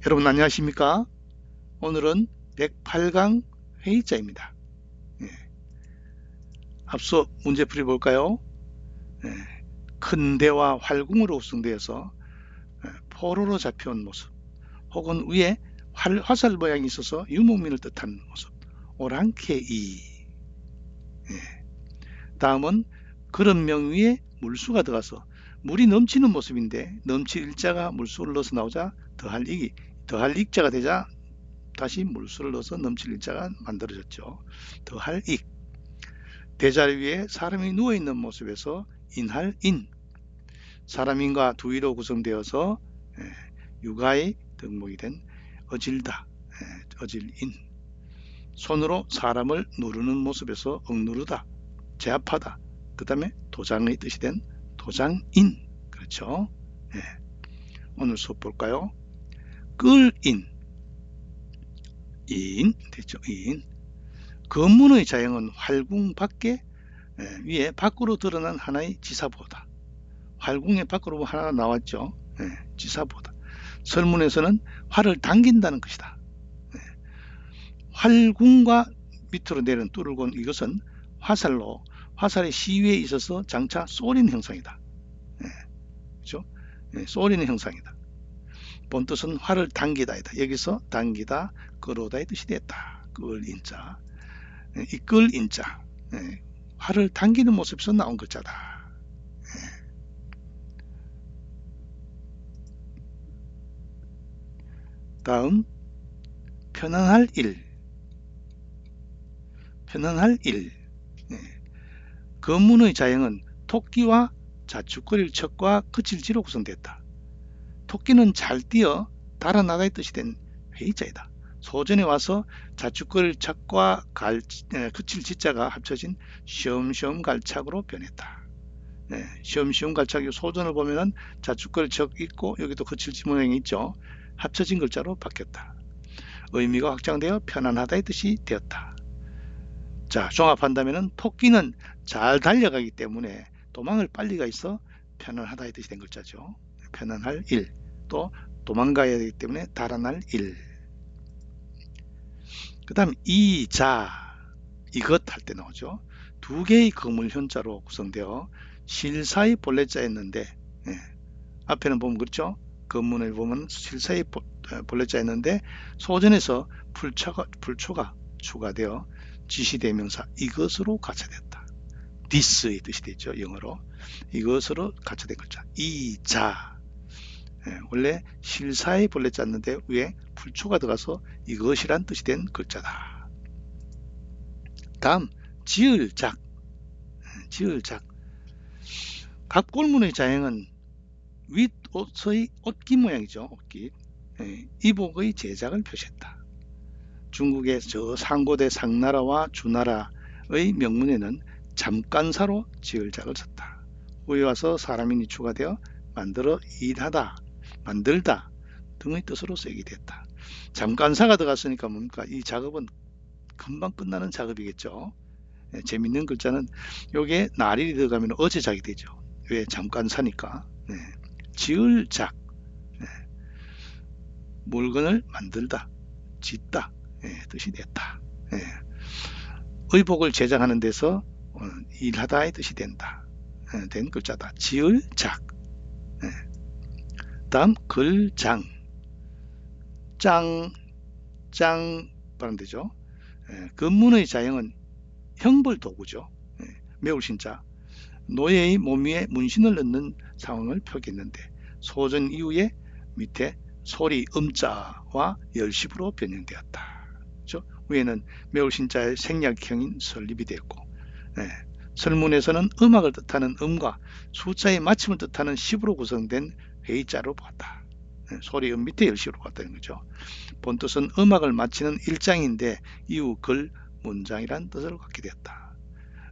여러분 안녕하십니까? 오늘은 108강 회의자입니다. 예, 앞서 문제풀이 볼까요? 예, 큰 대와 활궁으로 구성되어서 포로로 잡혀온 모습, 혹은 위에 화살 모양이 있어서 유목민을 뜻하는 모습, 오랑캐이. 예, 다음은 그릇명 위에 물수가 들어가서 물이 넘치는 모습인데 넘칠 일자가 물수를 넣어서 나오자 더할 익자가 되자 다시 물수를 넣어서 넘칠 일자가 만들어졌죠. 더할 익. 대자리 위에 사람이 누워있는 모습에서 인할 인. 사람인과 두위로 구성되어서 육아의 덕목이 된 어질다. 어질인. 손으로 사람을 누르는 모습에서 억누르다. 제압하다. 그 다음에 도장의 뜻이 된 도장인. 그렇죠. 오늘 수업 볼까요? 끌인. 인 됐죠. 인. 검문의 자형은 활궁 밖에 위에 밖으로 드러난 하나의 지사보다. 활궁의 밖으로 하나 나왔죠. 지사보다. 설문에서는 활을 당긴다는 것이다. 활궁과 밑으로 내려는 뚫을곤 이것은 화살의 시위에 있어서 장차 쏘리는 형상이다. 그렇죠? 쏘리는 형상이다. 본 뜻은 활을 당기다이다. 여기서 당기다, 끌어다의 뜻이 됐다. 끌인자. 이끌 인자. 활을 당기는 모습에서 나온 글자다. 다음 편안할 일. 편안할 일. 검문의 자형은 토끼와 자축거릴 척과 그칠지로 구성됐다. 토끼는 잘 뛰어 달아나다의 뜻이 된 회의자이다. 소전에 와서 자축거릴 척과 그칠지자가 합쳐진 시험시험 갈착으로 변했다. 시험시험 갈착 소전을 보면은 자축거릴 척 있고 여기도 그칠지 모양이 있죠. 합쳐진 글자로 바뀌었다. 의미가 확장되어 편안하다의 뜻이 되었다. 자, 종합한다면은 토끼는 잘 달려가기 때문에 도망을 빨리 가 있어 편안하다의 뜻이 된 글자죠. 편안할 일. 또 도망가야 되기 때문에 달아날 일. 그 다음 이자, 이것 할 때 나오죠. 두 개의 거물 현자로 구성되어 실사의 본래자였는데 앞에는 보면 그렇죠. 건문을 보면 실사의 본래자였는데 소전에서 불초가 추가되어 지시대명사 이것으로 가차되었다. this의 뜻이 되죠. 영어로. 이것으로 가차된 글자. 이자. 원래 실사의 본래자였는데 위에 불초가 들어가서 이것이란 뜻이 된 글자다. 다음 지을작. 지을작. 갑골문의 자형은 윗옷의 옷깃 모양이죠. 옷깃. 이복의 제작을 표시했다. 중국의 저 상고대 상나라와 주나라의 명문에는 잠깐사로 지을작을 썼다. 후에 와서 사람인이 추가되어 만들어 일하다, 만들다 등의 뜻으로 쓰이게 됐다. 잠깐사가 들어갔으니까 뭡니까? 이 작업은 금방 끝나는 작업이겠죠. 재밌는 글자는 여기에 날일이 들어가면 어제작이 되죠. 왜? 잠깐사니까. 지을작. 물건을 만들다, 짓다 뜻이 됐다. 의복을 제작하는 데서 일하다의 뜻이 된다. 된 글자다. 지을작. 다음 글장. 짱 발음되죠. 금문의 자형은 형벌도구죠. 매울 신자. 노예의 몸 위에 문신을 넣는 상황을 표기했는데 소전 이후에 밑에 소리 음자와 열십으로 변형되었다. 그렇죠? 위에는 매울 신자의 생략형인 설립이 되었고 설문에서는 음악을 뜻하는 음과 숫자의 맞춤을 뜻하는 십으로 구성된 회의자로 보았다. 소리 음 밑에 열십으로 보았다는 거죠. 본뜻은 음악을 마치는 일장인데 이후 글 문장이란 뜻을 갖게 되었다.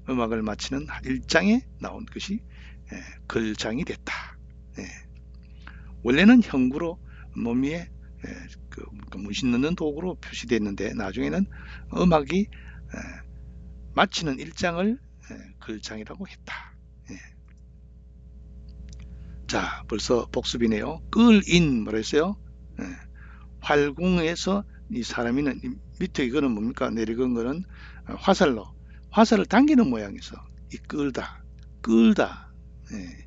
음악을 마치는 일장에 나온 것이 글장이 됐다. 원래는 형구로 몸 위에 그 문신 넣는 도구로 표시됐는데 나중에는 음악이 마치는 일장을 글장이라고 했다. 자, 벌써 복습이네요. 끌인 뭐라 했어요? 활공에서 이 사람이는 밑에 이거는 뭡니까? 내려간 거는 화살을 당기는 모양에서 끌다, 예,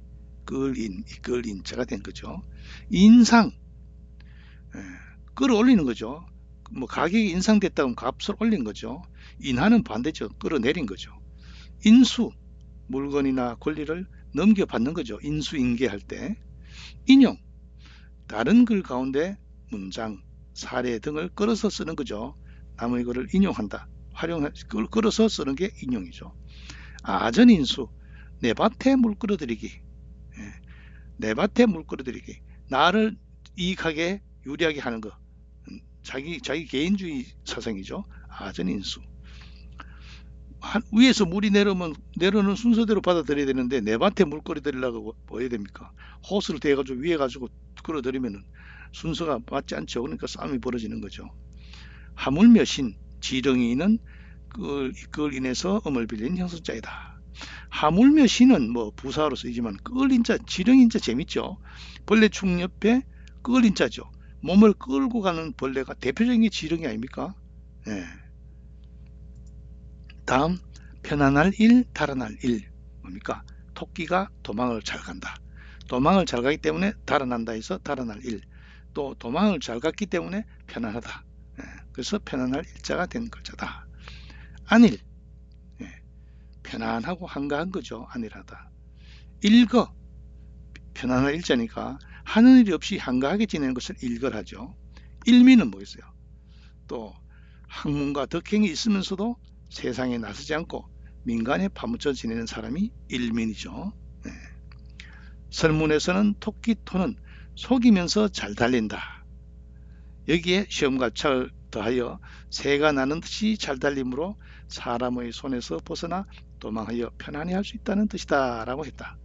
이끌인자가 된 거죠. 인상, 예, 끌어올리는 거죠. 뭐 가격이 인상됐다면 값을 올린 거죠. 인하는 반대죠. 끌어내린 거죠. 인수, 물건이나 권리를 넘겨받는 거죠. 인수인계할 때. 인용, 다른 글 가운데 문장, 사례 등을 끌어서 쓰는 거죠. 남의 글을 인용한다. 끌어서 쓰는 게 인용이죠. 아전인수, 내 밭에 물 끌어들이기. 예, 내 밭에 물 끌어들이기. 나를 이익하게 유리하게 하는 거. 자기 개인주의 사상이죠. 아전인수. 위에서 물이 내려오는 순서대로 받아들여야 되는데 내 밭에 물 끌어들이려고 뭐 해야 됩니까? 호스를 대가지고 위에 가지고 끌어들이면 순서가 맞지 않죠. 그러니까 싸움이 벌어지는 거죠. 하물며 신, 지렁이는 그걸 인해서 음을 빌린 형성자이다. 하물며 신은 뭐 부사로 쓰이지만 끌인자, 지렁이인자 재밌죠. 벌레충 옆에 끌인자죠. 몸을 끌고 가는 벌레가 대표적인 게 지렁이 아닙니까? 예. 다음, 편안할 일, 달아날 일. 뭡니까? 토끼가 도망을 잘 간다. 도망을 잘 가기 때문에 달아난다 해서 달아날 일. 또 도망을 잘 갔기 때문에 편안하다. 예, 그래서 편안할 일자가 된 글자다. 안일, 예, 편안하고 한가한 거죠. 안일하다. 일거, 편안할 일자니까 하는 일이 없이 한가하게 지내는 것을 일거하죠. 일미는 뭐겠어요? 또 학문과 덕행이 있으면서도 세상에 나서지 않고 민간에 파묻혀 지내는 사람이 일민이죠. 네. 설문에서는 토끼토는 속이면서 잘 달린다. 여기에 시험과 찰 더하여 새가 나는 듯이 잘 달림으로 사람의 손에서 벗어나 도망하여 편안히 할 수 있다는 뜻이다 라고 했다.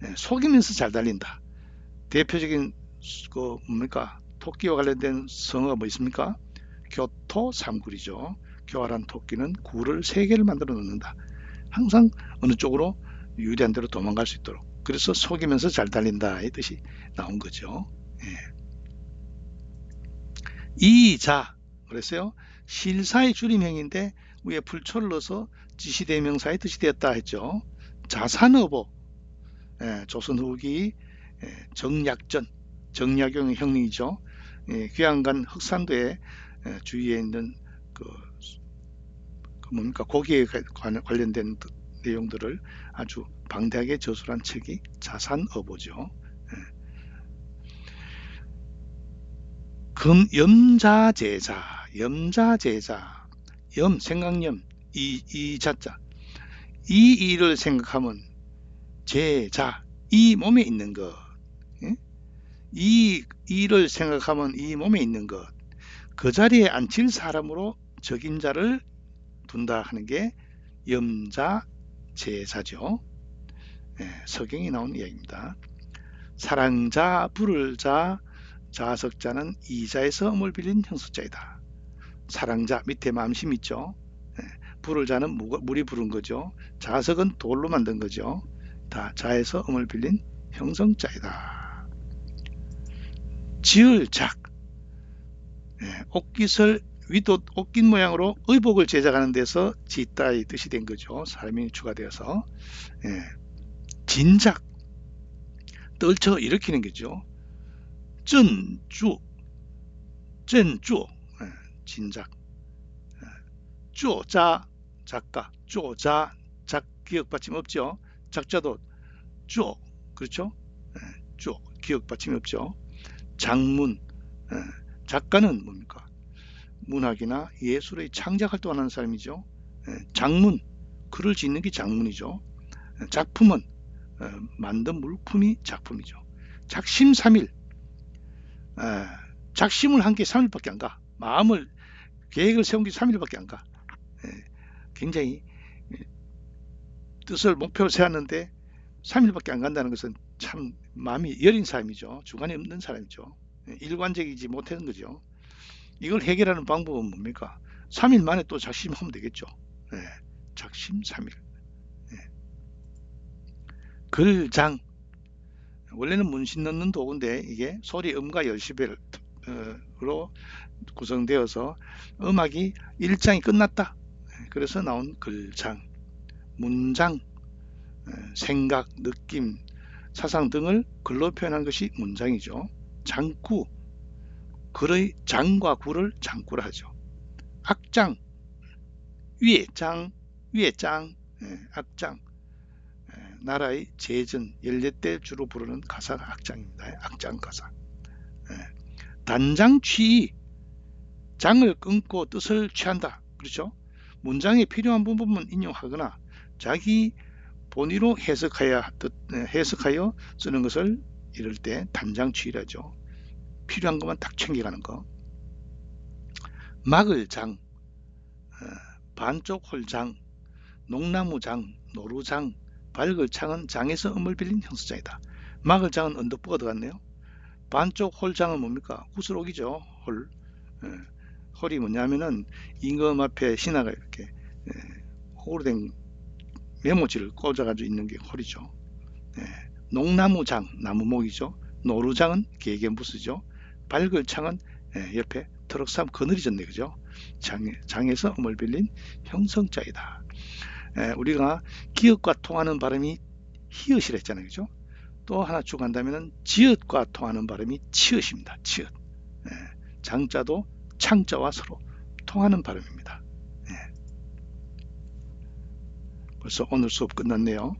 네. 속이면서 잘 달린다. 대표적인 뭡니까? 토끼와 관련된 성어가 뭐 있습니까? 교토 삼굴이죠. 교활한 토끼는 굴을 3개를 만들어 놓는다. 항상 어느 쪽으로 유리한 대로 도망갈 수 있도록. 그래서 속이면서 잘 달린다 이 뜻이 나온 거죠. 예. 이자 그랬어요. 실사의 줄임형인데 위에 불초를 넣어서 지시대명사의 뜻이 되었다 했죠. 자산어보, 예, 조선 후기 정약용의 형이죠. 예, 귀양간 흑산도에 주위에 있는 뭡니까 고기에 관련된 내용들을 아주 방대하게 저술한 책이 자산어보죠. 염자제자, 생각염, 이자자, 이 일을 생각하면 제자, 이 몸에 있는 것, 이 일을 생각하면 이 몸에 있는 것, 그 자리에 앉힐 사람으로 적임자를 둔다 하는 게 염자제사죠. 서경이 나온 이야기입니다. 사랑자, 부를 자, 자석자는 이자에서 음을 빌린 형수자이다. 사랑자 밑에 마음심 있죠. 부를 자는 물이 부른 거죠. 자석은 돌로 만든 거죠. 다 자에서 음을 빌린 형성자이다. 지을 작, 옷깃을 옷깃 모양으로 의복을 제작하는 데서 짓다 이 뜻이 된 거죠. 사람이 추가되어서. 진작, 떨쳐 일으키는 거죠. 쩐쭈, 진작. 쪼자, 작가, 쪼자, 기억 받침 없죠. 작자도 쪼, 그렇죠? 쪼, 기억 받침이 없죠. 장문, 작가는 뭡니까? 문학이나 예술의 창작 활동하는 사람이죠. 장문, 글을 짓는 게 장문이죠. 작품은 만든 물품이 작품이죠. 작심삼일, 작심을 한 게 3일밖에 안 가. 계획을 세운 게 3일밖에 안 가. 굉장히 뜻을 목표를 세웠는데 3일밖에 안 간다는 것은 참 마음이 여린 사람이죠. 주관이 없는 사람이죠. 일관적이지 못하는 거죠. 이걸 해결하는 방법은 뭡니까? 3일 만에 또 작심하면 되겠죠. 작심 3일. 글장, 원래는 문신 넣는 도구인데 이게 소리 음과 10배를 글로 구성되어서 음악이 1장이 끝났다. 그래서 나온 글장, 문장, 생각, 느낌, 사상 등을 글로 표현한 것이 문장이죠. 장구, 글의 장과 구를 장구라 하죠. 악장, 위에 장, 악장, 나라의 제전, 연례 때 주로 부르는 가사가 악장입니다. 악장 가사. 단장취, 장을 끊고 뜻을 취한다. 그렇죠? 문장에 필요한 부분만 인용하거나 자기 본의로 해석하여 쓰는 것을 이럴 때 단장취라죠. 필요한 것만 딱 챙겨가는 거. 막을장, 반쪽 홀장, 농나무장, 노루장, 발글창은 장에서 음을 빌린 형수장이다. 막을장은 언덕부가 들어갔네요. 반쪽 홀장은 뭡니까? 구슬옥이죠. 홀. 홀이 뭐냐면은 임금 앞에 신하가 이렇게 홀로 된 메모지를 꽂아가지고 있는 게 홀이죠. 농나무장, 나무목이죠. 노루장은 계계무스죠. 발글창은 옆에 트럭삼 그늘이 졌네, 그죠? 장에서 음을 빌린 형성자이다. 우리가 기읍과 통하는 발음이 히읗이라 했잖아요, 그죠? 또 하나 추가한다면 지읒과 통하는 발음이 치읓입니다. 치읓. 장자도 창자와 서로 통하는 발음입니다. 벌써 오늘 수업 끝났네요.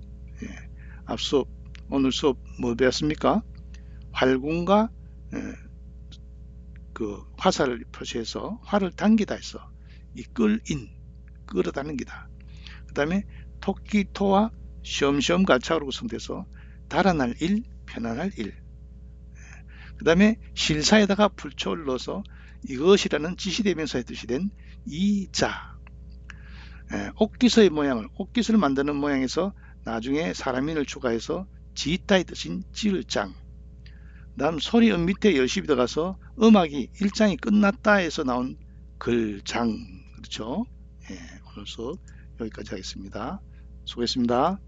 앞서 오늘 수업 뭐 배웠습니까? 활군과 그 화살을 표시해서 활을 당기다 해서 이 끌어당기다. 그 다음에 토끼토와 시험시험 갈착으로 구성돼서 달아날 일, 편안할 일. 그 다음에 실사에다가 풀초를 넣어서 이것이라는 지시대명사의 뜻이 된 이자. 옥기서의 모양을, 옥기서를 만드는 모양에서 나중에 사람인을 추가해서 지따의 뜻인 지을장. 다음 소리 음 밑에 열심히 들어가서 음악이 1장이 끝났다 해서 나온 글장. 그렇죠? 오늘 수업 여기까지 하겠습니다. 수고했습니다.